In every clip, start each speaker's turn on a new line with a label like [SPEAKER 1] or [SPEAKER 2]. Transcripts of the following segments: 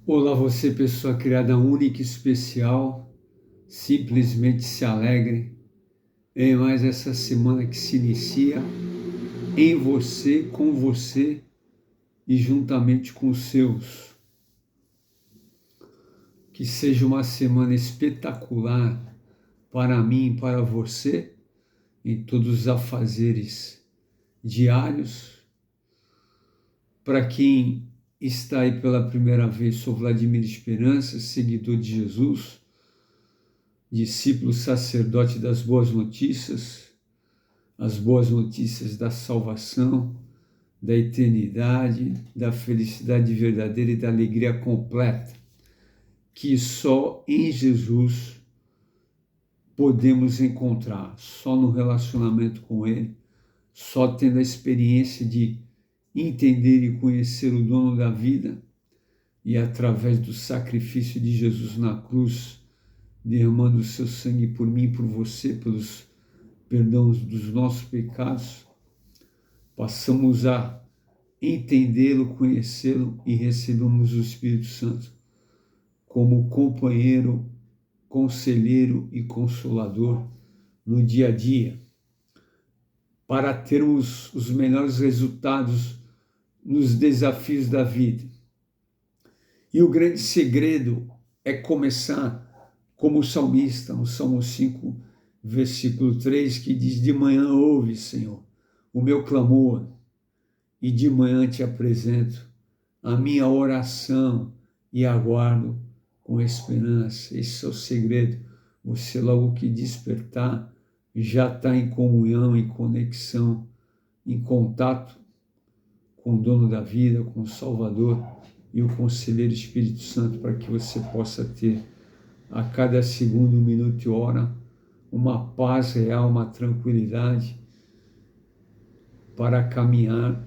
[SPEAKER 1] Olá, você, pessoa criada única e especial, simplesmente se alegre em mais essa semana que se inicia em você, com você e juntamente com os seus. Que seja uma semana espetacular para mim e para você em todos os afazeres diários. Para quem está aí pela primeira vez, sou Vladimir Esperança, seguidor de Jesus, discípulo sacerdote das boas notícias, as boas notícias da salvação, da eternidade, da felicidade verdadeira e da alegria completa, que só em Jesus podemos encontrar, só no relacionamento com Ele, só tendo a experiência de entender e conhecer o dono da vida e através do sacrifício de Jesus na cruz, derramando o seu sangue por mim e por você, pelos perdão dos nossos pecados, passamos a entendê-lo, conhecê-lo e recebemos o Espírito Santo como companheiro, conselheiro e consolador no dia a dia, para termos os melhores resultados nos desafios da vida. E o grande segredo é começar como o salmista, no Salmo 5, versículo 3, que diz: de manhã ouve, Senhor, o meu clamor, e de manhã te apresento a minha oração e aguardo com esperança. Esse é o segredo. Você, logo que despertar, já está em comunhão, em conexão, em contato com o dono da vida, com o Salvador e o Conselheiro Espírito Santo, para que você possa ter a cada segundo, minuto e hora uma paz real, uma tranquilidade para caminhar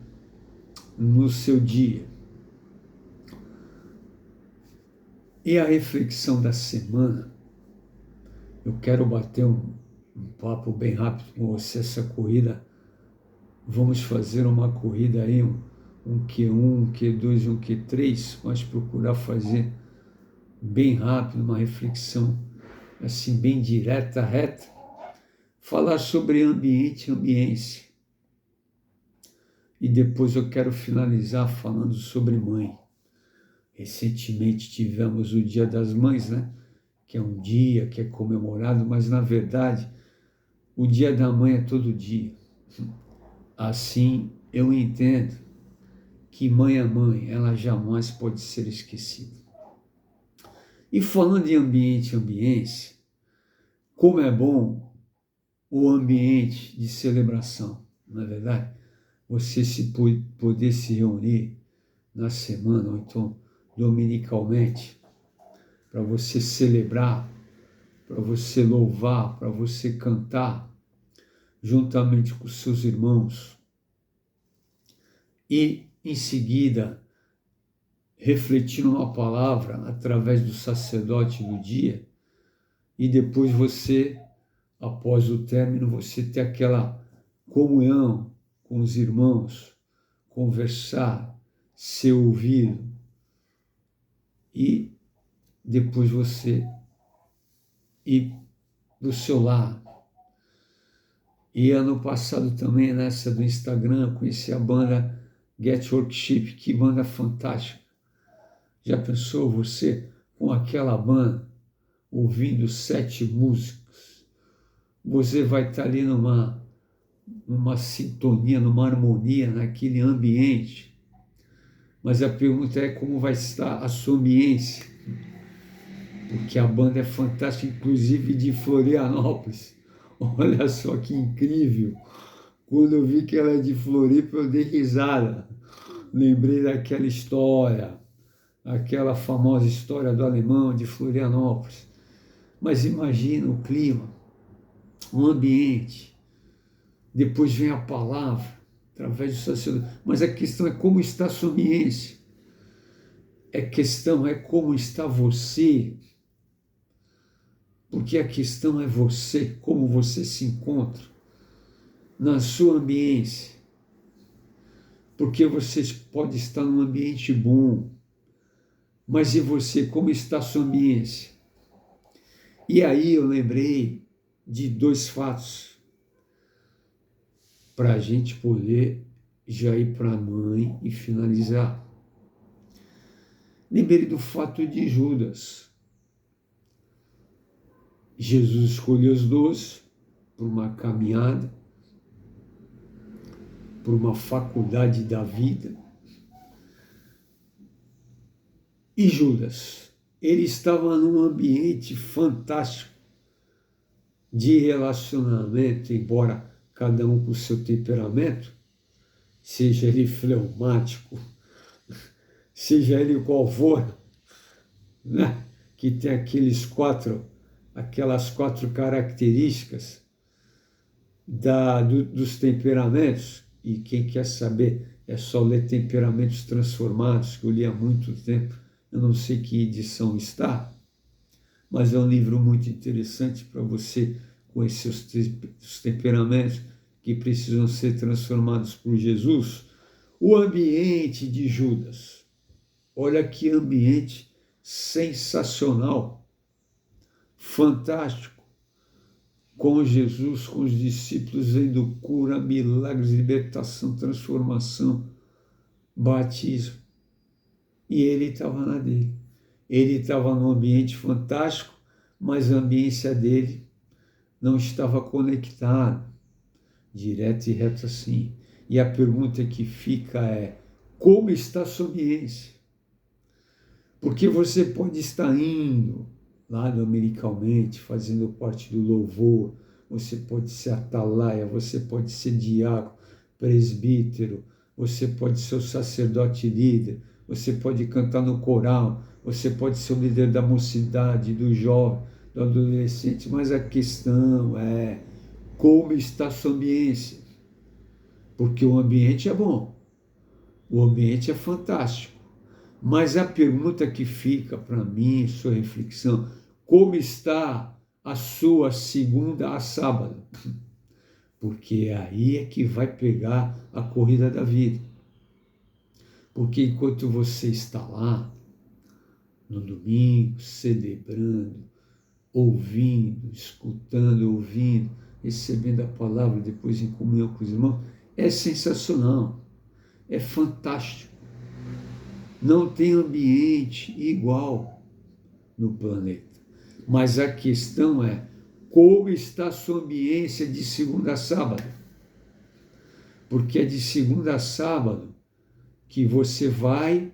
[SPEAKER 1] no seu dia. E a reflexão da semana, eu quero bater um papo bem rápido com você, essa corrida. Vamos fazer uma corrida aí, um Q1, um Q2 e um Q3, mas procurar fazer bem rápido, uma reflexão assim, bem direta, reta. Falar sobre ambiente e ambiência. E depois eu quero finalizar falando sobre mãe. Recentemente tivemos o Dia das Mães, né? Que é um dia que é comemorado, mas na verdade o Dia da Mãe é todo dia. Assim eu entendo que mãe é mãe, ela jamais pode ser esquecida. E falando em ambiente e ambiência, como é bom o ambiente de celebração, não é verdade? Você poder se reunir na semana, ou então dominicalmente, para você celebrar, para você louvar, para você cantar, juntamente com seus irmãos. E, em seguida, refletir uma palavra através do sacerdote do dia, e depois você, após o término, você ter aquela comunhão com os irmãos, conversar, ser ouvido, e depois você ir para o seu lar. E ano passado também, nessa do Instagram, conheci a banda Get Worship, que banda fantástica. Já pensou você com aquela banda, ouvindo 7 músicos? Você vai estar ali numa sintonia, numa harmonia, naquele ambiente. Mas a pergunta é como vai estar a sua ambiência, porque a banda é fantástica, inclusive de Florianópolis. Olha só que incrível! Quando eu vi que ela é de Floripa, eu dei risada. Lembrei daquela história, aquela famosa história do alemão de Florianópolis. Mas imagina o clima, o ambiente. Depois vem a palavra, através do sacerdote. Mas a questão é como está a sua ambiência. A questão é como está você. Porque a questão é você, como você se encontra na sua ambiência. Porque você pode estar num ambiente bom, Mas e você, como está a sua ambiência? E aí eu lembrei de 2 fatos para a gente poder já ir para a mãe e finalizar. Lembrei do fato de Judas. Jesus escolheu os 12 por uma caminhada, por uma faculdade da vida. E Judas, ele estava num ambiente fantástico de relacionamento, embora cada um com o seu temperamento, seja ele fleumático, seja ele qual for, né? Que tem aquelas 4 características dos temperamentos, e quem quer saber é só ler Temperamentos Transformados, que eu li há muito tempo, eu não sei que edição está, mas é um livro muito interessante para você conhecer os temperamentos que precisam ser transformados por Jesus. O ambiente de Judas, olha que ambiente sensacional, fantástico, com Jesus, com os discípulos, vendo cura, milagres, libertação, transformação, batismo. E ele estava na dele. Ele estava num ambiente fantástico, mas a ambiência dele não estava conectada, direto e reto assim. E a pergunta que fica é: como está a sua ambiência? Porque você pode estar indo lá dominicalmente, fazendo parte do louvor, você pode ser atalaia, você pode ser diácono, presbítero, você pode ser o sacerdote líder, você pode cantar no coral, você pode ser o líder da mocidade, do jovem, do adolescente, mas a questão é como está a sua ambiência. Porque o ambiente é bom, o ambiente é fantástico, mas a pergunta que fica para mim, sua reflexão: como está a sua segunda a sábado? Porque aí é que vai pegar a corrida da vida. Porque enquanto você está lá, no domingo, celebrando, ouvindo, escutando, ouvindo, recebendo a palavra, depois em comunhão com os irmãos, é sensacional, é fantástico. Não tem ambiente igual no planeta. Mas a questão é: como está a sua ambiência de segunda a sábado? Porque é de segunda a sábado que você vai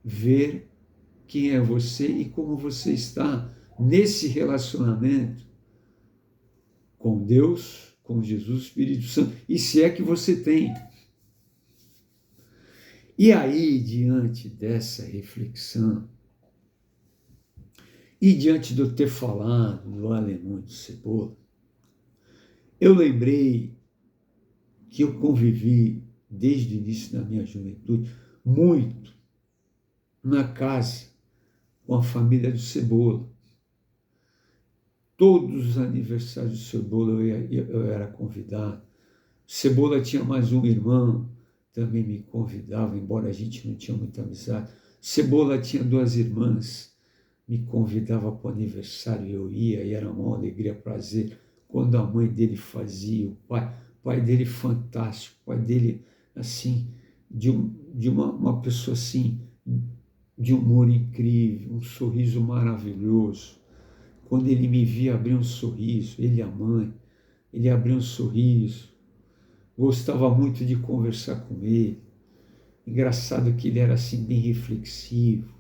[SPEAKER 1] ver quem é você e como você está nesse relacionamento com Deus, com Jesus, Espírito Santo, e se é que você tem. E aí, diante dessa reflexão, e diante de eu ter falado do Alemão de Cebola, eu lembrei que eu convivi desde o início da minha juventude muito na casa com a família do Cebola. Todos os aniversários do Cebola eu era convidado. Cebola tinha mais um irmão, também me convidava, embora a gente não tinha muita amizade. Cebola tinha 2 irmãs, me convidava para o aniversário, eu ia, e era uma alegria, prazer. Quando a mãe dele fazia, o pai dele fantástico, o pai dele, assim, de uma pessoa assim, de humor incrível, um sorriso maravilhoso. Quando ele me via abrir um sorriso, ele e a mãe, ele abria um sorriso. Gostava muito de conversar com ele. Engraçado que ele era assim bem reflexivo,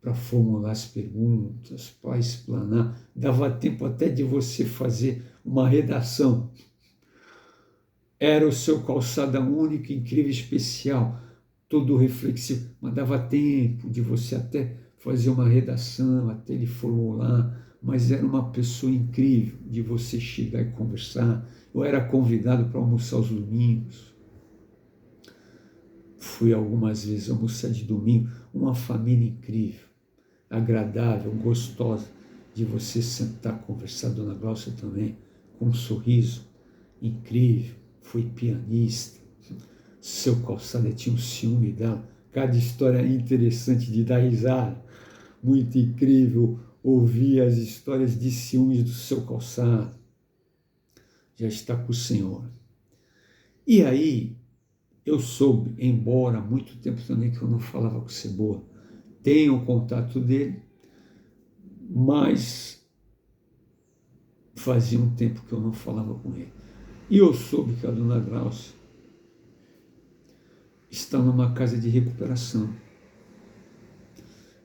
[SPEAKER 1] para formular as perguntas, para explanar. Dava tempo até de você fazer uma redação. Era o seu calçada única, incrível, especial, todo reflexivo, mas dava tempo de você até fazer uma redação, até ele formular, mas era uma pessoa incrível de você chegar e conversar. Eu era convidado para almoçar aos domingos. Fui algumas vezes almoçar de domingo, uma família incrível, agradável, gostosa, de você sentar, conversar, Dona Glaucia também, com um sorriso incrível, foi pianista, seu calçada tinha um ciúme dela, Cada história interessante de dar risada. Muito incrível ouvir as histórias de ciúmes do seu calçado. Já está com o Senhor. E aí, eu soube, embora há muito tempo também que eu não falava com o Cebola, tenho o contato dele, mas fazia um tempo que eu não falava com ele. E eu soube que a dona Glaucia está numa casa de recuperação.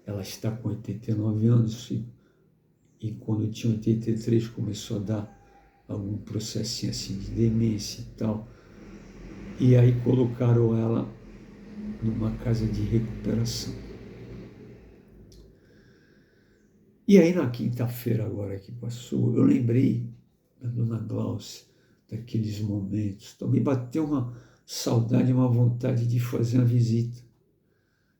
[SPEAKER 1] Ela está com 89 anos e quando tinha 83 começou a dar algum processinho assim de demência e tal. E aí colocaram ela numa casa de recuperação. E aí na quinta-feira agora que passou, eu lembrei da dona Glaucia, daqueles momentos. Então me bateu uma saudade, uma vontade de fazer uma visita.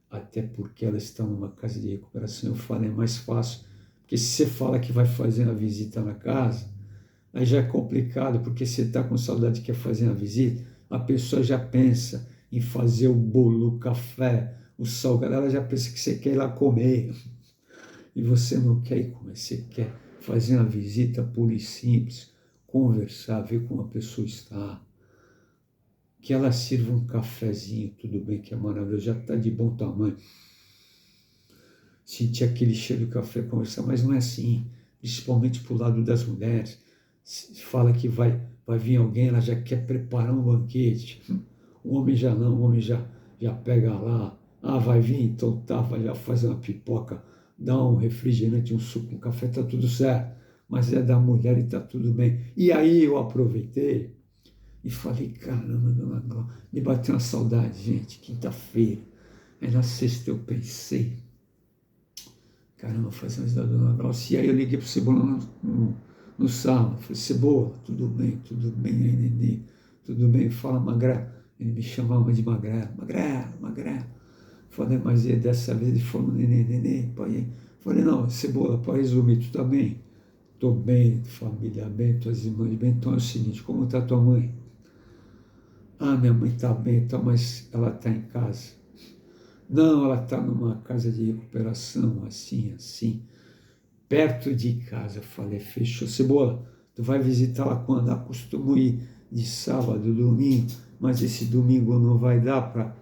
[SPEAKER 1] Até porque ela está numa casa de recuperação, eu falei, é mais fácil. Porque se você fala que vai fazer uma visita na casa, aí já é complicado, porque você está com saudade e quer fazer uma visita, a pessoa já pensa em fazer o bolo, o café, o salgado, ela já pensa que você quer ir lá comer. E você não quer ir comer, você quer fazer uma visita pura e simples, conversar, ver como a pessoa está. Que ela sirva um cafezinho, tudo bem, que é maravilhoso, já está de bom tamanho. Sentir aquele cheiro de café, conversar, mas não é assim, principalmente para o lado das mulheres. Se fala que vai vir alguém, ela já quer preparar um banquete. O homem já não, o homem já pega lá, vai vir, então tá, vai já fazer uma pipoca, dá um refrigerante, um suco, um café, tá tudo certo. Mas é da mulher e tá tudo bem. E aí eu aproveitei e falei, caramba, dona Glaucia, me bateu uma saudade, gente, quinta-feira. Aí na sexta eu pensei, caramba, faz antes da dona Glaucia. E aí eu liguei pro Cebola no sábado, falei, Cebola, tudo bem aí, Nenê, tudo bem, fala Magrelo. Ele me chamava de Magrelo, Magrelo. Falei, mas dessa vez ele falou, Nenê, pai. Falei, não, Cebola, para resumir, tu tá bem? Tô bem, família bem, tuas irmãs bem. Então é o seguinte, como tá tua mãe? Minha mãe está bem, então, mas ela está em casa. Não, ela está numa casa de recuperação, assim, perto de casa. Eu falei, fechou. Cebola, tu vai visitá-la quando? Eu costumo ir de sábado, domingo, mas esse domingo não vai dar para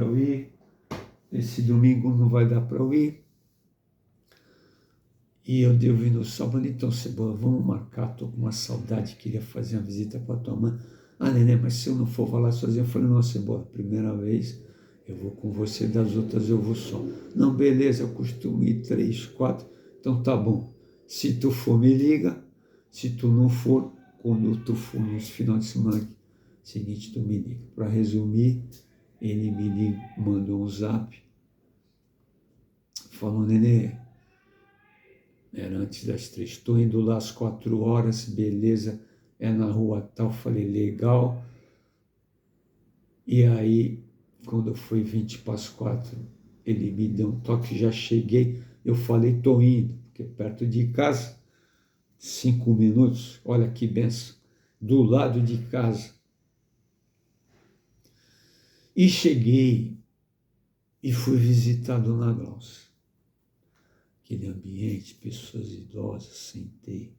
[SPEAKER 1] eu ir. Esse domingo não vai dar para eu ir. E eu devo ir no sábado, então, Cebola, vamos marcar, estou com uma saudade, queria fazer uma visita para tua mãe. Neném, mas se eu não for falar sozinho, eu falei, não, Cebola, primeira vez eu vou com você, das outras eu vou só. Não, beleza, eu costumo ir 3, 4, então tá bom. Se tu for, me liga. Se tu não for, quando tu for nos final de semana seguinte, tu me liga. Para resumir, ele me liga, mandou um zap, falou, Nenê, era antes das 3, estou indo lá às 4 horas, beleza, é na rua tal, falei, legal. E aí, quando foi 20 para as 4, ele me deu um toque, já cheguei, eu falei, estou indo, porque perto de casa, 5 minutos, olha que benção, do lado de casa. E cheguei e fui visitar a dona Glaucia. Aquele ambiente, pessoas idosas, sentei.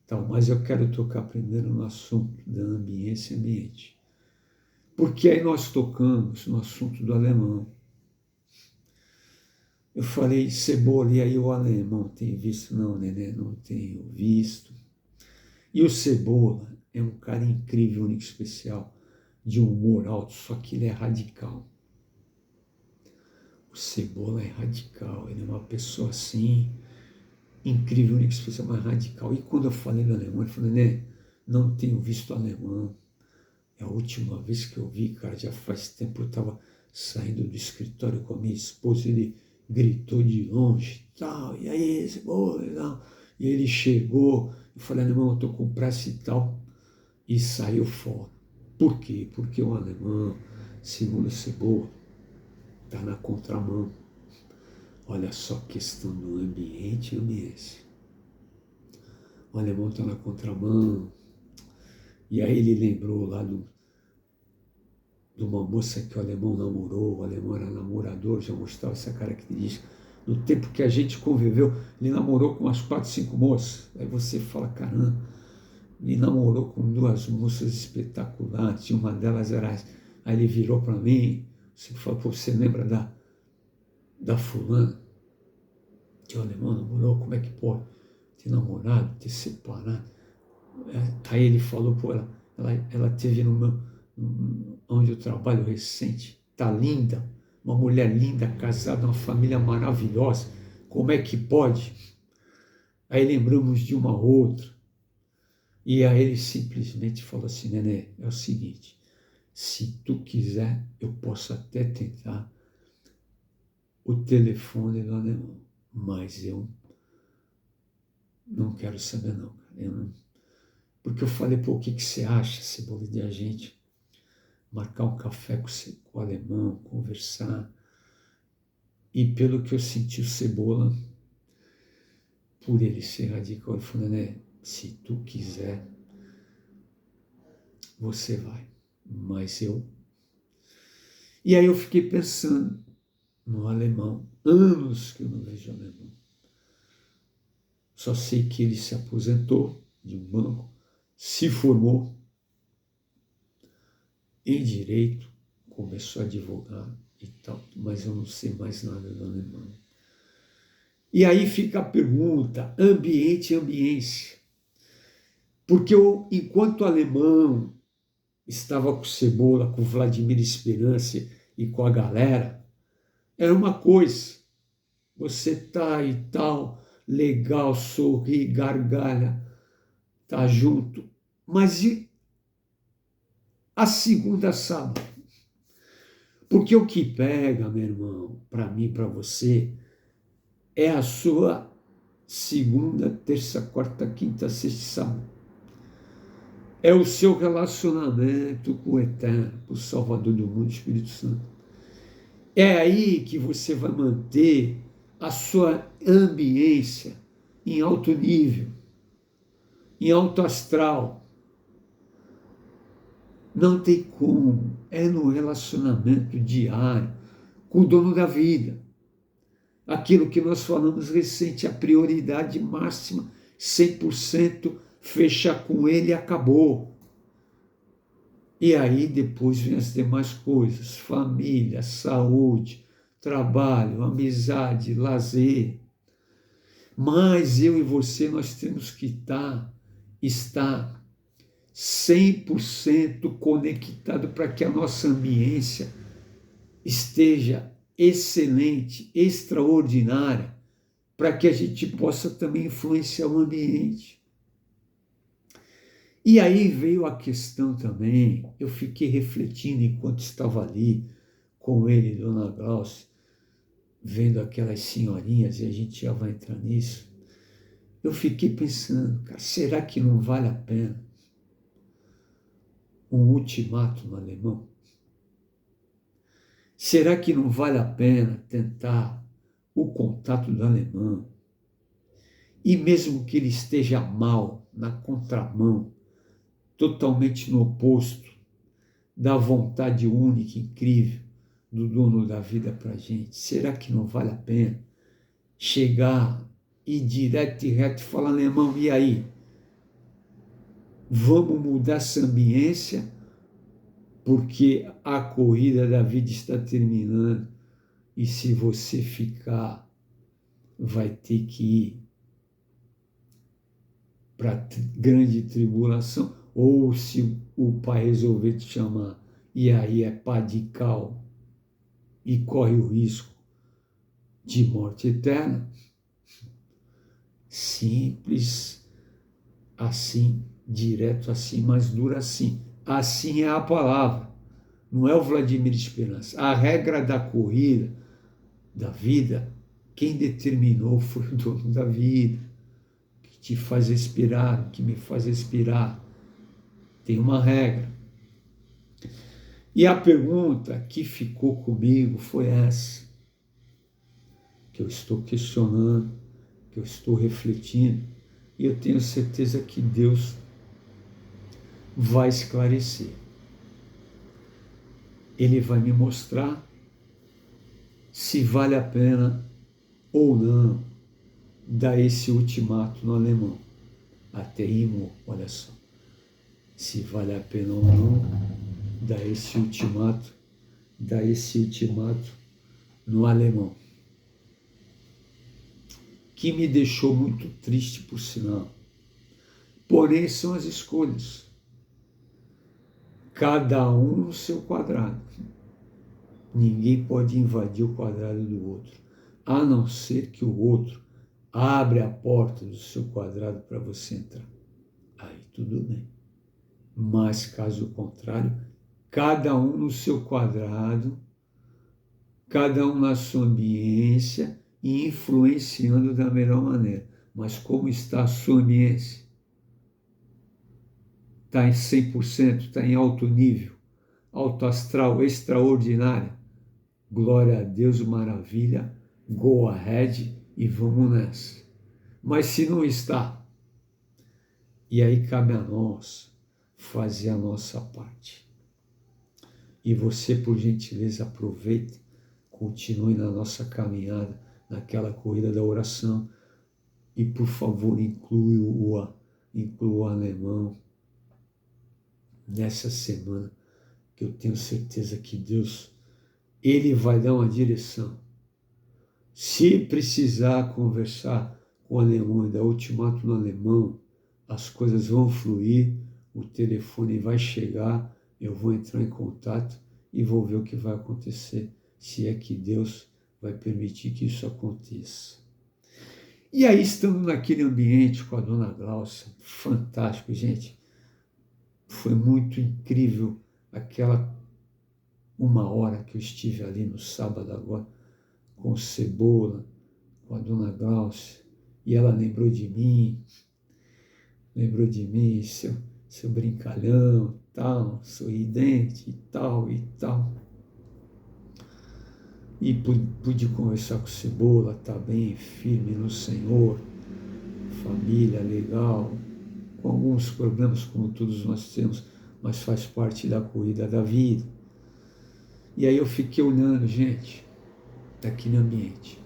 [SPEAKER 1] Tal, mas eu quero tocar primeiro no assunto da ambiência e ambiente. Porque aí nós tocamos no assunto do alemão. Eu falei, Cebola, e aí o alemão tem visto? Não, Nenê, não tenho visto. E o Cebola é um cara incrível, único, especial, de humor alto, só que ele é radical. O Cebola é radical, ele é uma pessoa assim, incrível, único, especial, mas radical. E quando eu falei do alemão, ele falou, Nenê, não tenho visto alemão. É a última vez que eu vi, cara, já faz tempo, eu estava saindo do escritório com a minha esposa, ele gritou de longe, tal, e aí, Cebola, e tal. E ele chegou, eu falei, alemão, eu estou com pressa e tal, e saiu fora. Por quê? Porque o alemão, segundo o Cebola, está na contramão. Olha só a questão do ambiente e ambiência. O alemão está na contramão. E aí ele lembrou lá de uma moça que o alemão namorou, o alemão era namorador, já mostrava essa característica. No tempo que a gente conviveu, ele namorou com umas 4, 5 moças. Aí você fala, caramba, ele namorou com 2 moças espetaculares, e uma delas era essa. Aí ele virou para mim, você falou, pô, você lembra da fulana que o alemão namorou? Como é que pode ter namorado, ter separado? Aí ele falou, pô, ela teve onde eu trabalho recente, tá linda, uma mulher linda, casada, uma família maravilhosa, como é que pode? Aí lembramos de uma outra, e aí ele simplesmente falou assim, Nenê, é o seguinte, se tu quiser, eu posso até tentar o telefone do alemão, mas eu não quero saber não, cara. Eu não... Porque eu falei, pô, o que você acha, Cebola, de a gente marcar um café com o alemão, conversar? E pelo que eu senti o Cebola, por ele ser radical, ele falou, né, se tu quiser, você vai, mas eu... E aí eu fiquei pensando no alemão, anos que eu não vejo alemão. Só sei que ele se aposentou de um banco, se formou em direito, começou a advogar e tal, mas eu não sei mais nada do alemão. E aí fica a pergunta, ambiente e ambiência. Porque eu, enquanto alemão estava com Cebola, com Vladimir Esperança e com a galera, era uma coisa. Você tá e tal, legal, sorri, gargalha, tá junto. Mas e a segunda sábado? Porque o que pega, meu irmão, para mim, para você, é a sua segunda, terça, quarta, quinta, sexta, sábado. É o seu relacionamento com o Eterno, com o Salvador do mundo, Espírito Santo. É aí que você vai manter a sua ambiência em alto nível, em alto astral. Não tem como. É no relacionamento diário com o dono da vida. Aquilo que nós falamos recente, a prioridade máxima, 100%, fecha com ele e acabou. E aí depois vem as demais coisas, família, saúde, trabalho, amizade, lazer. Mas eu e você, nós temos que estar 100% conectado para que a nossa ambiência esteja excelente, extraordinária, para que a gente possa também influenciar o ambiente. E aí veio a questão também, eu fiquei refletindo enquanto estava ali com ele, Dona Glaucia, vendo aquelas senhorinhas, e a gente já vai entrar nisso. Eu fiquei pensando, cara, será que não vale a pena um ultimato no alemão? Será que não vale a pena tentar o contato do alemão? E mesmo que ele esteja mal, na contramão, totalmente no oposto da vontade única, incrível, do dono da vida para a gente, será que não vale a pena chegar e direto e reto falar, alemão, e aí? Vamos mudar essa ambiência, porque a corrida da vida está terminando e se você ficar, vai ter que ir para grande tribulação, ou se o pai resolver te chamar, e aí é pá de cal e corre o risco de morte eterna. Simples assim, direto assim, mas duro assim. Assim é a palavra, não é o Vladimir Esperança. A regra da corrida, da vida, quem determinou foi o dono da vida, que te faz respirar, que me faz respirar. Tem uma regra. E a pergunta que ficou comigo foi essa, que eu estou questionando, que eu estou refletindo, e eu tenho certeza que Deus vai esclarecer. ele vai me mostrar se vale a pena ou não dar esse ultimato no alemão. Até rimou, olha só. Se vale a pena ou não dar esse ultimato no alemão. Que me deixou muito triste, por sinal. Porém, são as escolhas. Cada um no seu quadrado. Ninguém pode invadir o quadrado do outro, a não ser que o outro abra a porta do seu quadrado para você entrar. Aí tudo bem. Mas, caso contrário, cada um no seu quadrado, cada um na sua ambiência e influenciando da melhor maneira. Mas como está a sua ambiência? Está em 100%, está em alto nível, alto astral, extraordinária. Glória a Deus, maravilha, go ahead e vamos nessa. Mas se não está, e aí cabe a nós fazer a nossa parte. E você, por gentileza, aproveite, continue na nossa caminhada, naquela corrida da oração, e por favor inclua o alemão nessa semana, que eu tenho certeza que Deus, ele vai dar uma direção. Se precisar conversar com o alemão e dar ultimato no alemão, as coisas vão fluir, o telefone vai chegar, eu vou entrar em contato e vou ver o que vai acontecer, se é que Deus vai permitir que isso aconteça. E aí, estando naquele ambiente com a dona Glaucia, fantástico, gente, foi muito incrível aquela 1 hora que eu estive ali no sábado agora, com o Cebola, com a dona Glaucia, e ela lembrou de mim, seu brincalhão, tal, sorridente e tal e tal. E pude conversar com o Cebola, tá bem, firme no Senhor, família legal, com alguns problemas como todos nós temos, mas faz parte da corrida da vida. E aí eu fiquei olhando, gente, daquele ambiente,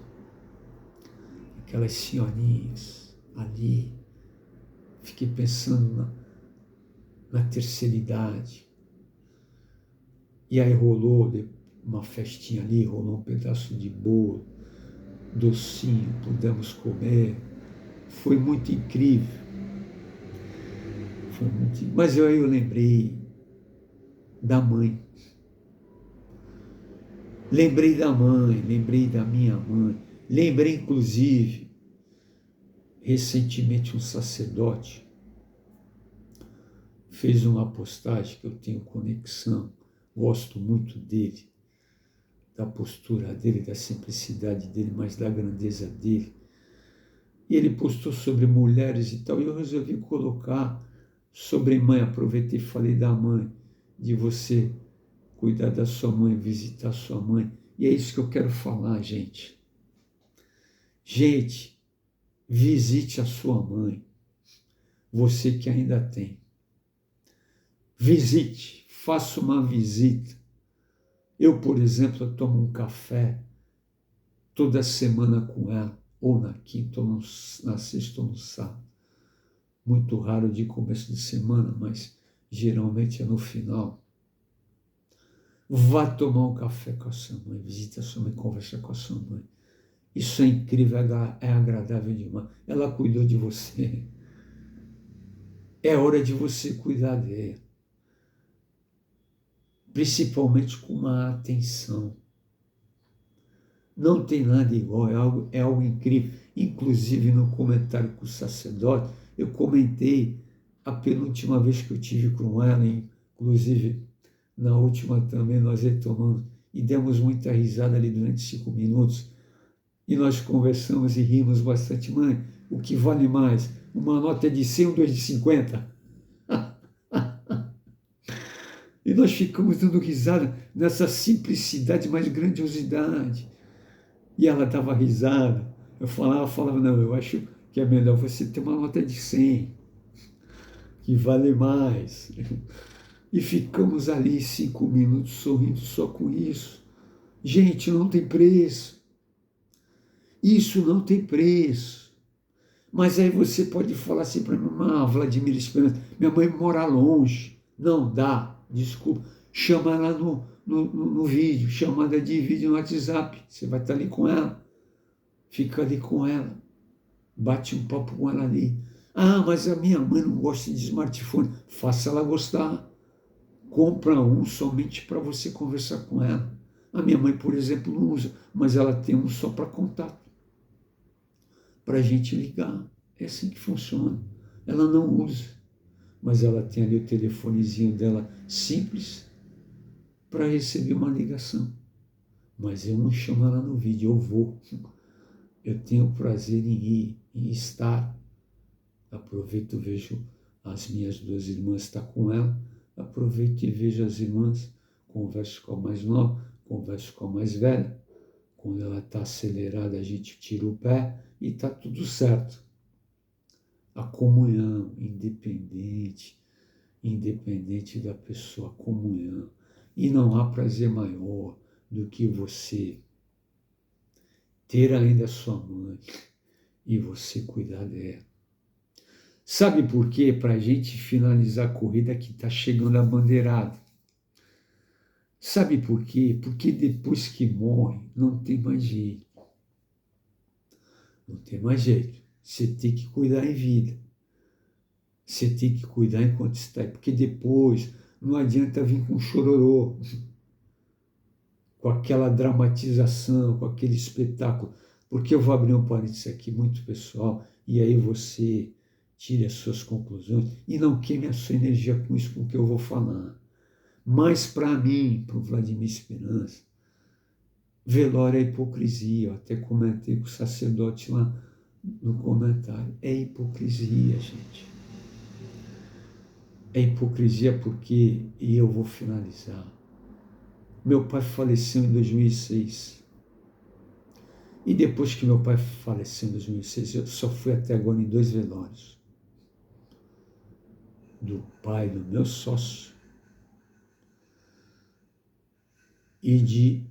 [SPEAKER 1] aquelas senhorinhas ali, fiquei pensando na terceira idade. E aí rolou uma festinha ali, rolou um pedaço de bolo, docinho, pudemos comer. Foi muito incrível. Mas aí eu lembrei da mãe. Lembrei da mãe, lembrei da minha mãe. Lembrei, inclusive, recentemente um sacerdote fez uma postagem que eu tenho conexão, gosto muito dele, da postura dele, da simplicidade dele, mas da grandeza dele. E ele postou sobre mulheres e tal, e eu resolvi colocar sobre mãe, aproveitei e falei da mãe, de você cuidar da sua mãe, visitar sua mãe. E é isso que eu quero falar, gente. Gente, visite a sua mãe, você que ainda tem. Visite, faça uma visita. Eu, por exemplo, eu tomo um café toda semana com ela, ou na quinta, ou na sexta, ou no sábado. Muito raro de começo de semana, mas geralmente é no final. Vá tomar um café com a sua mãe, visite a sua mãe, conversa com a sua mãe. Isso é incrível, é agradável demais. Ela cuidou de você. É hora de você cuidar dela. Principalmente com uma atenção. Não tem nada igual, é algo incrível. Inclusive, no comentário com o sacerdote, eu comentei a penúltima vez que eu tive com ela, inclusive na última também nós retomamos e demos muita risada ali durante 5 minutos. E nós conversamos e rimos bastante. Mãe, o que vale mais? Uma nota de 100 ou 2 de 50? E nós ficamos dando risada nessa simplicidade, mais grandiosidade. E ela dava risada. Eu falava, não, eu acho que é melhor você ter uma nota de 100, que vale mais. e ficamos ali 5 minutos sorrindo só com isso. Gente, não tem preço. Isso não tem preço. Mas aí você pode falar assim para mim, Vladimir Esperança, minha mãe mora longe. Não dá, desculpa. Chama ela no vídeo, chamada de vídeo no WhatsApp. Você vai estar ali com ela. Fica ali com ela. Bate um papo com ela ali. Mas a minha mãe não gosta de smartphone. Faça ela gostar. Compra um somente para você conversar com ela. A minha mãe, por exemplo, não usa, mas ela tem um só para contato. Para a gente ligar. É assim que funciona. Ela não usa, mas ela tem ali o telefonezinho dela simples para receber uma ligação. Mas eu não chamo ela no vídeo, eu vou. Eu tenho prazer em ir, em estar. Aproveito, vejo as minhas 2 irmãs estar com ela. Aproveito e vejo as irmãs, converso com a mais nova, converso com a mais velha. Quando ela está acelerada, a gente tira o pé e está tudo certo. A comunhão, independente da pessoa, a comunhão. E não há prazer maior do que você ter ainda sua mãe e você cuidar dela. Sabe por quê? Para a gente finalizar a corrida que está chegando a bandeirada. Sabe por quê? Porque depois que morre, não tem mais jeito. Não tem mais jeito. Você tem que cuidar em vida. Você tem que cuidar enquanto está aí. Porque depois não adianta vir com chororô, com aquela dramatização, com aquele espetáculo. Porque eu vou abrir um parênteses aqui muito pessoal, e aí você tire as suas conclusões e não queime a sua energia com isso, com o que eu vou falar. Mas para mim, para o Vladimir Esperança, velório é hipocrisia. Eu até comentei com o sacerdote lá no comentário. É hipocrisia, gente. É hipocrisia porque, e eu vou finalizar, meu pai faleceu em 2006. E depois que meu pai faleceu em 2006, eu só fui até agora em 2 velórios. Do pai do meu sócio e de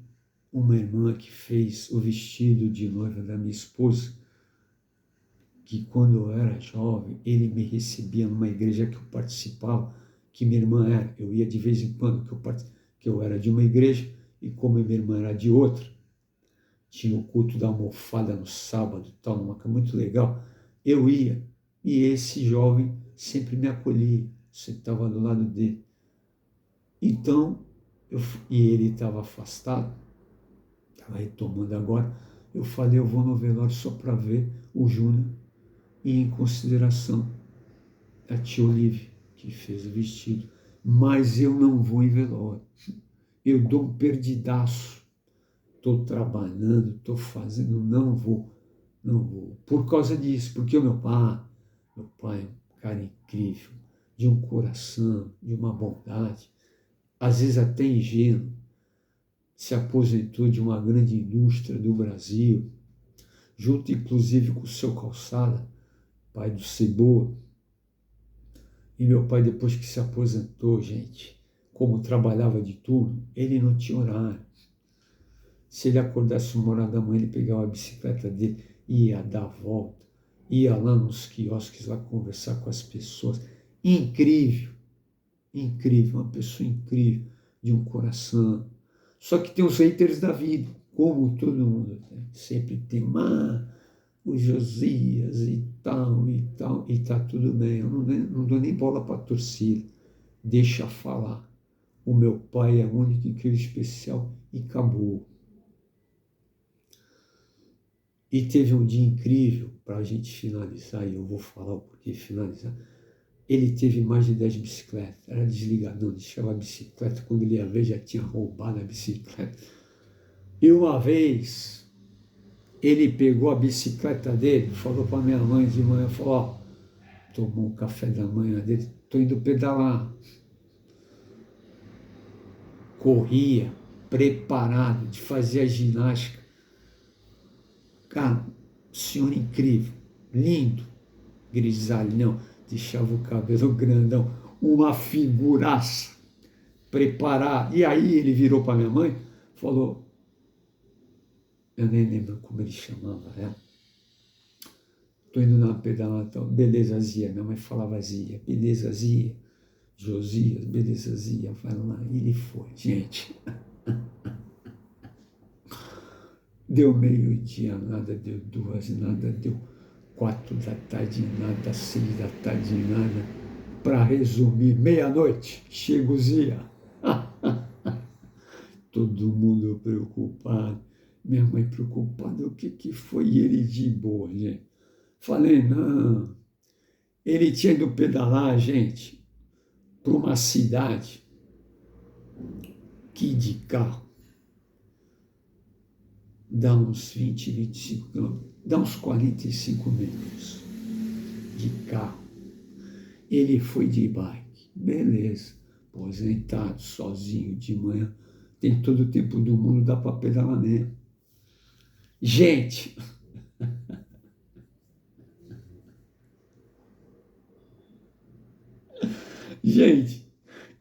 [SPEAKER 1] uma irmã que fez o vestido de noiva da minha esposa, que quando eu era jovem, ele me recebia numa igreja que eu participava, que minha irmã era. Eu ia de vez em quando, que eu era de uma igreja, e como minha irmã era de outra, tinha o culto da almofada no sábado, tal, numa coisa muito legal, eu ia, e esse jovem sempre me acolhia, sentava do lado dele. Então, e ele estava afastado, estava retomando agora, eu falei, eu vou no velório só para ver o Júnior, e em consideração a tia Olívia, que fez o vestido. Mas eu não vou em velório. Eu dou um perdidaço. Estou trabalhando, estou fazendo, não vou. Por causa disso, porque o meu pai é um cara incrível, de um coração, de uma bondade, às vezes até ingênuo, se aposentou de uma grande indústria do Brasil, junto inclusive com o seu Calçada, pai do Cebola. E meu pai, depois que se aposentou, gente, como trabalhava de turno, ele não tinha horário. Se ele acordasse 1 hora da manhã, ele pegava a bicicleta dele, ia dar a volta, ia lá nos quiosques lá conversar com as pessoas. Incrível, incrível, uma pessoa incrível, de um coração. Só que tem os haters da vida, como todo mundo tem. Sempre tem o Josias e tal, e tá tudo bem. Eu não dou nem bola para a torcida. Deixa falar. O meu pai é único, incrível, especial e acabou. E teve um dia incrível para a gente finalizar, e eu vou falar o porquê finalizar. Ele teve mais de 10 bicicletas, era desligadão, deixava a bicicleta, quando ele ia ver já tinha roubado a bicicleta. E uma vez, ele pegou a bicicleta dele, falou para minha mãe de manhã, falou, tomou o café da manhã dele, estou indo pedalar. Corria, preparado, de fazer a ginástica. Cara, senhor incrível, lindo, grisalho, não, deixava o cabelo grandão, uma figuraça. preparar. E aí ele virou para minha mãe, falou, eu nem lembro como ele chamava ela. Estou indo numa pedalada, tal, beleza, Zia. Minha mãe falava Zia, beleza, Zia. Josias, beleza, Zia, vai lá. E ele foi, gente. Deu meio-dia, nada, deu 2, nada, deu 4 da tarde, nada, 6 da tarde, nada. Para resumir, meia-noite, chega o Zia. Todo mundo preocupado. Minha mãe preocupada, o que foi? E ele de boa, gente. Falei, não. Ele tinha ido pedalar, gente, para uma cidade que de carro dá uns 20, 25 quilômetros, dá uns 45 minutos de carro. Ele foi de bike, beleza, aposentado, sozinho, de manhã, tem todo o tempo do mundo, dá para pedalar mesmo. Gente, gente,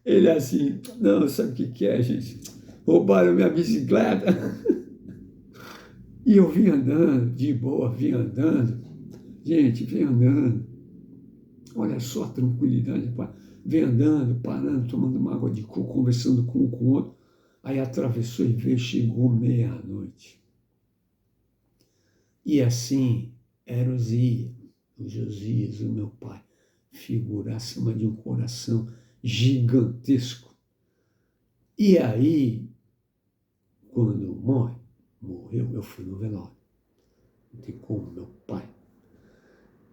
[SPEAKER 1] ele assim, não, sabe o que é, gente? Roubaram minha bicicleta. E eu vim andando, de boa, vim andando. Gente, vim andando. Olha só a tranquilidade, pá. Vem andando, parando, tomando uma água de coco, conversando com um com o outro. Aí atravessou e veio, chegou meia-noite. E assim era o Zia, o Josias, o meu pai. Figuraça de um coração gigantesco. E aí, quando morreu, eu fui no velório. Não tem como, meu pai.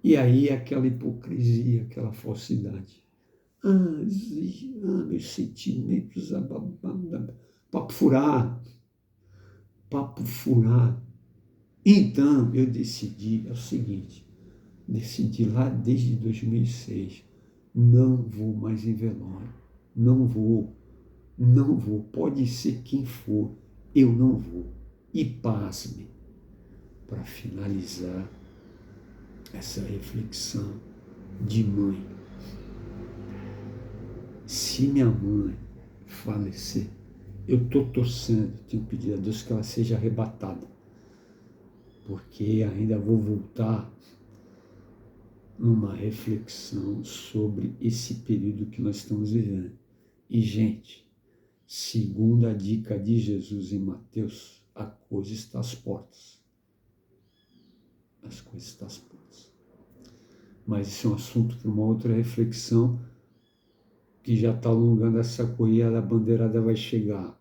[SPEAKER 1] E aí aquela hipocrisia, aquela falsidade. Meus sentimentos, papo furado. Papo furado. Então, eu decidi, é o seguinte, decidi lá desde 2006, não vou mais em velório, não vou, pode ser quem for, eu não vou. E pasme, para finalizar essa reflexão de mãe. Se minha mãe falecer, eu estou torcendo, tenho pedido a Deus que ela seja arrebatada, porque ainda vou voltar numa reflexão sobre esse período que nós estamos vivendo. E, gente, segundo a dica de Jesus em Mateus, a coisa está às portas. As coisas estão às portas. Mas isso é um assunto para uma outra reflexão, que já está alongando essa corrida, a bandeirada vai chegar.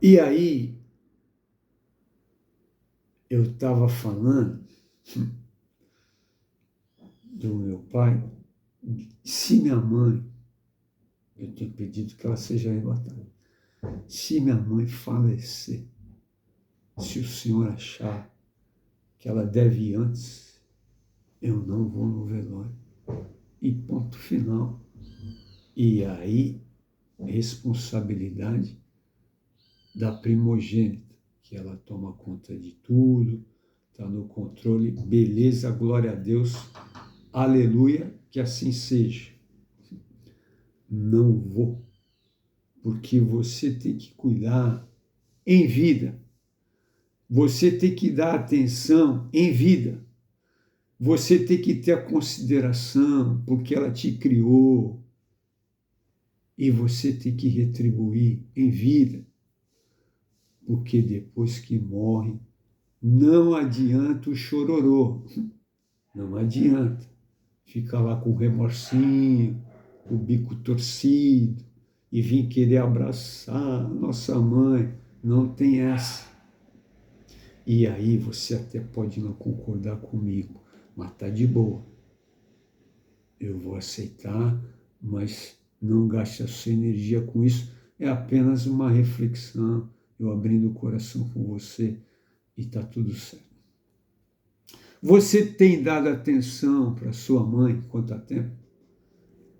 [SPEAKER 1] E aí, eu estava falando do meu pai, se minha mãe, eu tenho pedido que ela seja arrebatada, se minha mãe falecer, se o Senhor achar que ela deve ir antes, eu não vou no velório. E ponto final. E aí, responsabilidade da primogênita, que ela toma conta de tudo, está no controle, beleza, glória a Deus, aleluia, que assim seja. Não vou, porque você tem que cuidar em vida, você tem que dar atenção em vida, você tem que ter a consideração, porque ela te criou, e você tem que retribuir em vida, porque depois que morre, não adianta o chororô, não adianta ficar lá com remorsinho, o bico torcido, e vir querer abraçar nossa mãe, não tem essa. E aí você até pode não concordar comigo, mas tá de boa. Eu vou aceitar, mas não gaste a sua energia com isso, é apenas uma reflexão, eu abrindo o coração com você e está tudo certo. Você tem dado atenção para sua mãe quanto a tempo?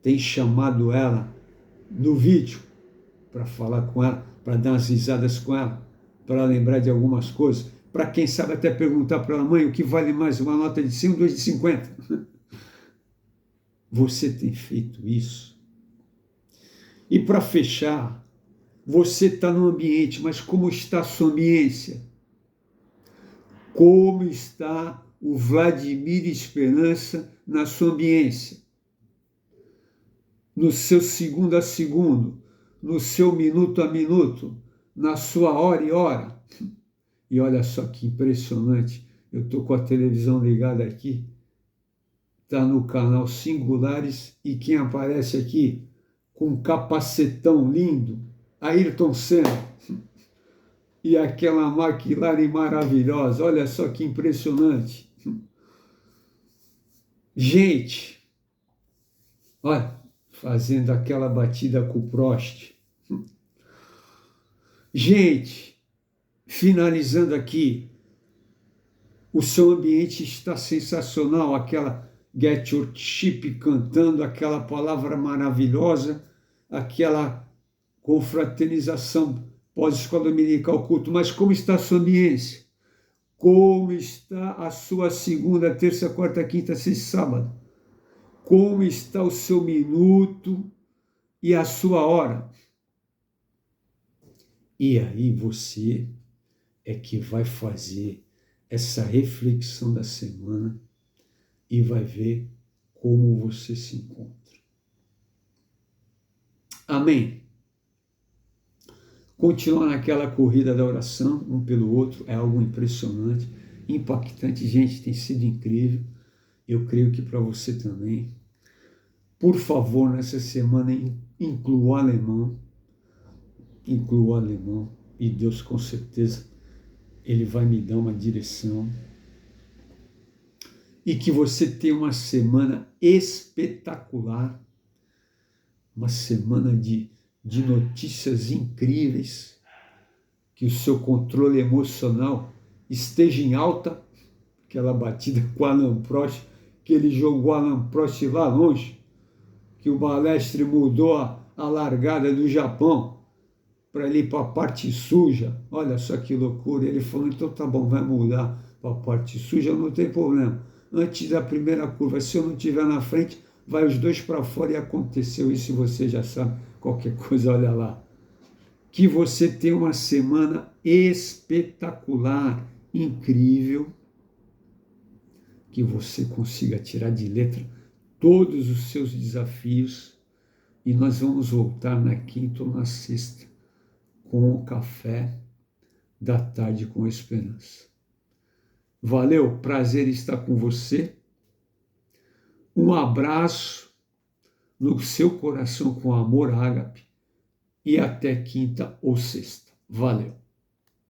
[SPEAKER 1] Tem chamado ela no vídeo para falar com ela, para dar umas risadas com ela, para lembrar de algumas coisas, para quem sabe até perguntar para ela, mãe, o que vale mais, uma nota de 100 ou 2 de 50? Você tem feito isso? E para fechar, você está no ambiente, mas como está a sua ambiência? Como está o Vladimir Esperança na sua ambiência? No seu segundo a segundo, no seu minuto a minuto, na sua hora e hora. E olha só que impressionante, eu estou com a televisão ligada aqui, está no canal Singulares, e quem aparece aqui com um capacetão lindo, Ayrton Senna, e aquela McLaren maravilhosa, olha só que impressionante. Gente, olha, fazendo aquela batida com o Prost. Gente, finalizando aqui, o seu ambiente está sensacional, aquela Get Your Chip cantando, aquela palavra maravilhosa, aquela confraternização pós-escola dominical culto, mas como está a sua ambiência? Como está a sua segunda, terça, quarta, quinta, sexta, sábado? Como está o seu minuto e a sua hora? E aí você é que vai fazer essa reflexão da semana e vai ver como você se encontra. Amém? Continuar naquela corrida da oração, um pelo outro, é algo impressionante, impactante. Gente, tem sido incrível. Eu creio que para você também. Por favor, nessa semana, inclua o alemão. Inclua o alemão. E Deus, com certeza, Ele vai me dar uma direção. E que você tenha uma semana espetacular. Uma semana de notícias incríveis, que o seu controle emocional esteja em alta, aquela batida com o Alan Prost, que ele jogou o Alan Prost lá longe, que o Balestre mudou a largada do Japão para ele ir para a parte suja. Olha só que loucura. Ele falou, então tá bom, vai mudar para a parte suja, não tem problema. Antes da primeira curva, se eu não estiver na frente, vai os dois para fora, e aconteceu isso, e você já sabe. Qualquer coisa, olha lá. Que você tenha uma semana espetacular, incrível, que você consiga tirar de letra todos os seus desafios, e nós vamos voltar na quinta ou na sexta com o café da tarde com esperança. Valeu, prazer estar com você. Um abraço no seu coração com amor ágape, e até quinta ou sexta. Valeu!